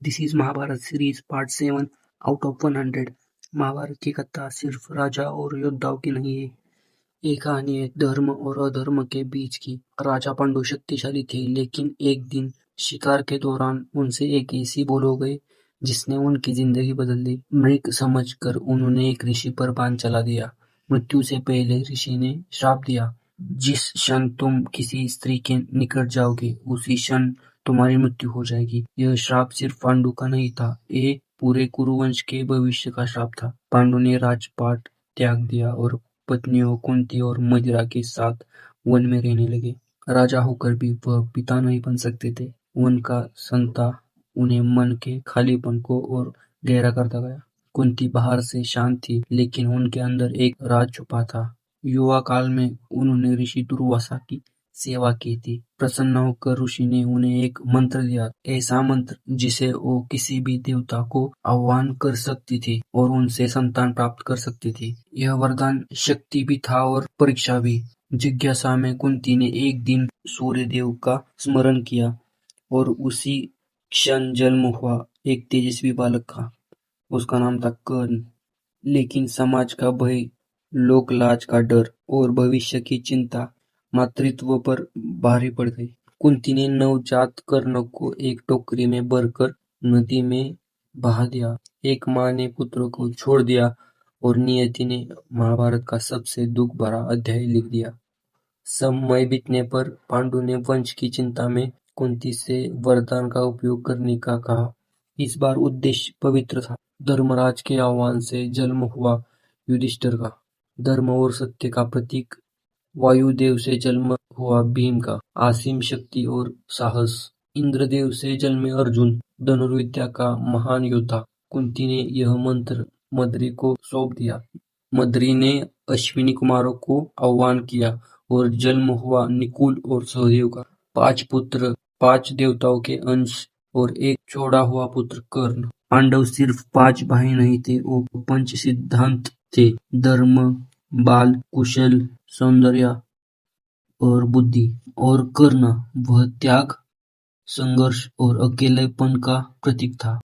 This is Mahabharat series part 7 out of 100। Mahabharat की कथा सिर्फ राजा और योद्धाओं की नहीं है, ये कहानी है धर्म और अधर्म के बीच की। राजा पांडु शक्तिशाली थे, लेकिन एक दिन शिकार के दौरान उनसे एक ऐसी भूल हो गई जिसने उनकी जिंदगी बदल दी। मृग समझकर उन्होंने एक ऋषि पर बाण चला दिया। मृत्यु से पहले ऋषि ने श्राप दिया, जिस क्षण तुम किसी स्त्री के निकट जाओगे उसी क्षण तुम्हारी मृत्यु हो जाएगी। यह श्राप सिर्फ पांडु का नहीं था, ये पूरे कुरुवंश के भविष्य का श्राप था। पांडु ने राजपाट त्याग दिया और पत्नियों कुंती और मदिरा के साथ वन में रहने लगे। राजा होकर भी वह पिता नहीं बन सकते थे। वन का संता उन्हें मन के खालीपन को और गहरा करता गया। कुंती बाहर से शांत थी, लेकिन उनके अंदर एक राज छुपा था। युवा काल में उन्होंने ऋषि दुर्वासा की सेवा की थी। प्रसन्न होकर ऋषि ने उन्हें एक मंत्र दिया, ऐसा मंत्र जिसे वो किसी भी देवता को आह्वान कर सकती थी और उनसे संतान प्राप्त कर सकती थी। यह वरदान शक्ति भी था और परीक्षा भी। जिज्ञासा में कुंती ने एक दिन सूर्य देव का स्मरण किया और उसी क्षण जन्म हुआ एक तेजस्वी बालक का। उसका नाम था कर्ण। लेकिन समाज का भय, लोक लाज का डर और भविष्य की चिंता मातृत्व पर भारी पड़ गई। कुंती ने नवजात कर्ण को एक टोकरी में भरकर नदी में बहा दिया। एक माँ ने पुत्र को छोड़ दिया और नियति ने महाभारत का सबसे दुख भरा अध्याय लिख दिया। समय बीतने पर पांडु ने वंश की चिंता में कुंती से वरदान का उपयोग करने का कहा। इस बार उद्देश्य पवित्र था। धर्मराज के आह्वान से जन्म हुआ युधिष्ठिर का। धर्म और सत्य का प्रतीक। वायुदेव से जन्म हुआ भीम का असीम शक्ति और साहस। इंद्रदेव से जन्मे अर्जुन, धनुर्विद्या का महान योद्धा। कुंती ने यह मंत्र मद्री को सौंप दिया। मद्री ने अश्विनी कुमारों को आह्वान किया और जन्म हुआ निकुल और सहदेव का। 5 पुत्र, 5 देवताओं के अंश और एक छोड़ा हुआ पुत्र कर्ण। पांडव सिर्फ 5 भाई नहीं थे, वो पंच सिद्धांत थे। धर्म, बाल, कुशल, सौंदर्य और बुद्धि। और कर्ण वह त्याग, संघर्ष और अकेलेपन का प्रतीक था।